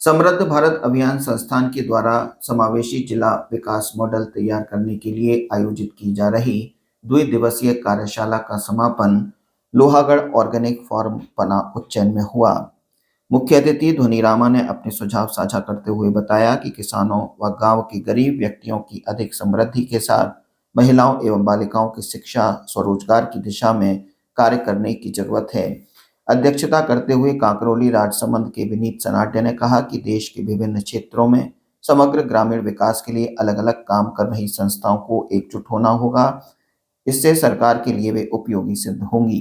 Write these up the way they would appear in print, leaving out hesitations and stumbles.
समृद्ध भारत अभियान संस्थान के द्वारा समावेशी जिला विकास मॉडल तैयार करने के लिए आयोजित की जा रही द्विदिवसीय कार्यशाला का समापन लोहागढ़ ऑर्गेनिक फार्म पना उज्जैन में हुआ। मुख्य अतिथि ध्वनिरामा ने अपने सुझाव साझा करते हुए बताया कि किसानों व गांव के गरीब व्यक्तियों की अधिक समृद्धि के साथ महिलाओं एवं बालिकाओं की शिक्षा स्वरोजगार की दिशा में कार्य करने की जरूरत है। अध्यक्षता करते हुए कांकरोली राजसमंद के विनीत सनाड्य ने कहा कि देश के विभिन्न क्षेत्रों में समग्र ग्रामीण विकास के लिए अलग अलग काम कर रही संस्थाओं को एकजुट होना होगा। इससे सरकार के लिए वे उपयोगी सिद्ध होंगी।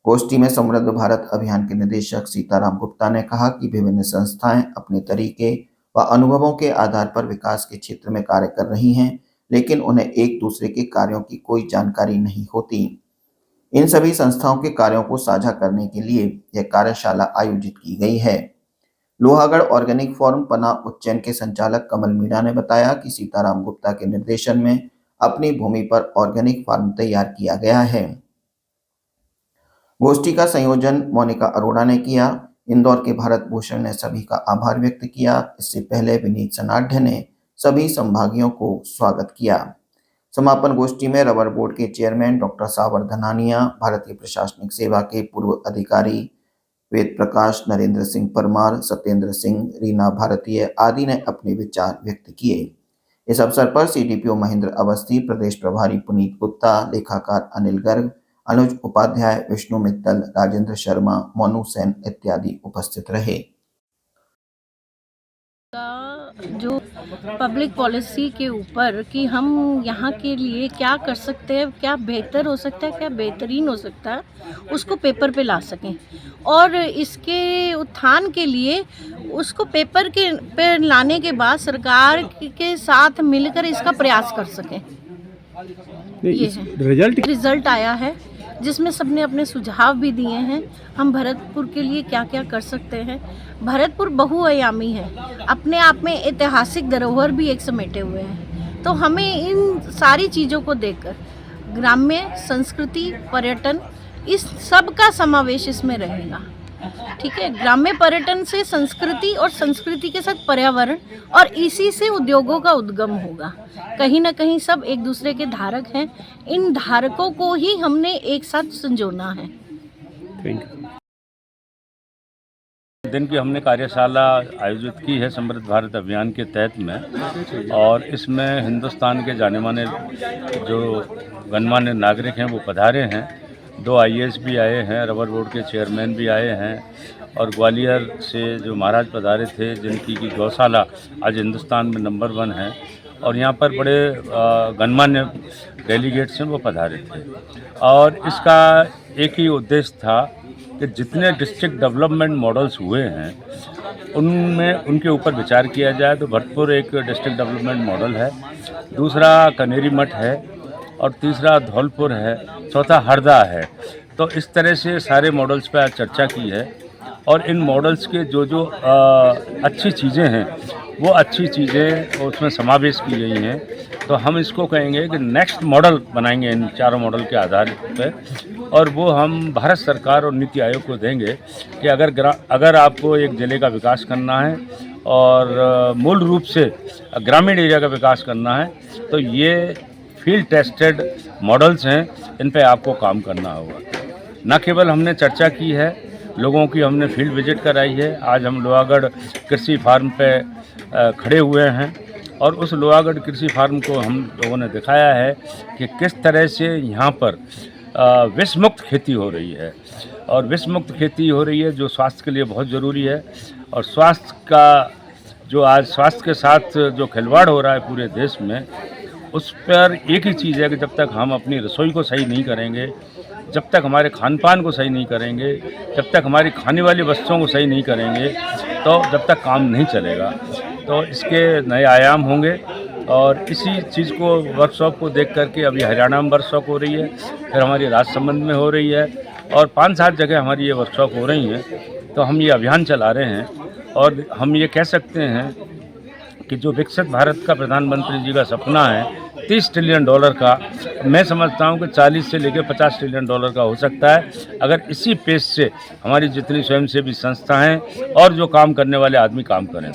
गोष्ठी में समृद्ध भारत अभियान के निदेशक सीताराम गुप्ता ने कहा कि विभिन्न संस्थाएं अपने तरीके व अनुभवों के आधार पर विकास के क्षेत्र में कार्य कर रही हैं, लेकिन उन्हें एक दूसरे के कार्यों की कोई जानकारी नहीं होती। इन सभी संस्थाओं के कार्यों को साझा करने के लिए यह कार्यशाला आयोजित की गई है। लोहागढ़ ऑर्गेनिक फार्म पना उज्जैन के संचालक कमल मीणा ने बताया कि सीताराम गुप्ता के निर्देशन में अपनी भूमि पर ऑर्गेनिक फार्म तैयार किया गया है। गोष्ठी का संयोजन मोनिका अरोड़ा ने किया। इंदौर के भारत भूषण ने सभी का आभार व्यक्त किया। इससे पहले विनीत सनाढ्य ने सभी संभागियों को स्वागत किया। समापन गोष्ठी में रबर बोर्ड के चेयरमैन डॉक्टर सावर धनानिया, भारतीय प्रशासनिक सेवा के पूर्व अधिकारी वेद प्रकाश, नरेंद्र सिंह परमार, सत्येंद्र सिंह, रीना भारतीय आदि ने अपने विचार व्यक्त किए। इस अवसर पर सीडीपीओ महेंद्र अवस्थी, प्रदेश प्रभारी पुनीत गुप्ता, लेखाकार अनिल गर्ग, अनुज उपाध्याय, विष्णु मित्तल, राजेंद्र शर्मा, मोनू सेन इत्यादि उपस्थित रहे। जो पब्लिक पॉलिसी के ऊपर कि हम यहाँ के लिए क्या कर सकते हैं, क्या बेहतर हो सकता है, क्या बेहतरीन हो सकता है, उसको पेपर पे ला सकें और इसके उत्थान के लिए उसको पेपर के पे लाने के बाद सरकार के साथ मिलकर इसका प्रयास कर सकें। ये रिजल्ट आया है जिसमें सबने अपने सुझाव भी दिए हैं। हम भरतपुर के लिए क्या क्या कर सकते हैं। भरतपुर बहुआयामी है, अपने आप में ऐतिहासिक धरोहर भी एक समेटे हुए हैं। तो हमें इन सारी चीज़ों को देखकर ग्राम्य संस्कृति, पर्यटन, इस सब का समावेश इसमें रहेगा। ठीक है, ग्राम्य पर्यटन से संस्कृति और संस्कृति के साथ पर्यावरण और इसी से उद्योगों का उद्गम होगा। कहीं ना कहीं सब एक दूसरे के धारक हैं, इन धारकों को ही हमने एक साथ संजोना है। दिन की हमने कार्यशाला आयोजित की है समृद्ध भारत अभियान के तहत में, और इसमें हिंदुस्तान के जाने माने जो गणमान्य नागरिक हैं वो पधारे हैं। 2 आईएएस भी आए हैं, रबर बोर्ड के चेयरमैन भी आए हैं, और ग्वालियर से जो महाराज पधारे थे जिनकी की गौशाला आज हिंदुस्तान में नंबर 1 है, और यहाँ पर बड़े गणमान्य डेलीगेट्स हैं वो पधारे थे। और इसका एक ही उद्देश्य था कि जितने डिस्ट्रिक्ट डेवलपमेंट मॉडल्स हुए हैं उनमें उनके ऊपर विचार किया जाए। तो भरतपुर एक डिस्ट्रिक्ट डेवलपमेंट मॉडल है, दूसरा कनेरी मठ है, और तीसरा धौलपुर है, चौथा हरदा है। तो इस तरह से सारे मॉडल्स पर चर्चा की है, और इन मॉडल्स के जो जो अच्छी चीज़ें हैं वो अच्छी चीज़ें उसमें समावेश की गई हैं। तो हम इसको कहेंगे कि नेक्स्ट मॉडल बनाएंगे इन चारों मॉडल के आधार पर, और वो हम भारत सरकार और नीति आयोग को देंगे कि अगर आपको एक ज़िले का विकास करना है और मूल रूप से ग्रामीण एरिया का विकास करना है तो ये फील्ड टेस्टेड मॉडल्स हैं, इन पे आपको काम करना होगा। न केवल हमने चर्चा की है, लोगों की हमने फील्ड विजिट कराई है। आज हम लोहागढ़ कृषि फार्म पे खड़े हुए हैं, और उस लोहागढ़ कृषि फार्म को हम लोगों ने दिखाया है कि किस तरह से यहाँ पर विष मुक्त खेती हो रही है, और विष मुक्त खेती हो रही है जो स्वास्थ्य के लिए बहुत ज़रूरी है। और स्वास्थ्य का जो आज स्वास्थ्य के साथ जो खिलवाड़ हो रहा है पूरे देश में, उस पर एक ही चीज़ है कि जब तक हम अपनी रसोई को सही नहीं करेंगे, जब तक हमारे खान पान को सही नहीं करेंगे, जब तक हमारी खाने वाली वस्तुओं को सही नहीं करेंगे, तो जब तक काम नहीं चलेगा। तो इसके नए आयाम होंगे, और इसी चीज़ को वर्कशॉप को देख करके अभी हरियाणा में वर्कशॉप हो रही है, फिर हमारी राजसमंद में हो रही है, और 5-7 जगह हमारी ये वर्कशॉप हो रही हैं। तो हम ये अभियान चला रहे हैं, और हम ये कह सकते हैं कि जो विकसित भारत का प्रधानमंत्री जी का सपना है 30 ट्रिलियन डॉलर का, मैं समझता हूँ कि 40 से लेकर 50 ट्रिलियन डॉलर का हो सकता है, अगर इसी पेस से हमारी जितनी स्वयंसेवी संस्था हैं और जो काम करने वाले आदमी काम करें।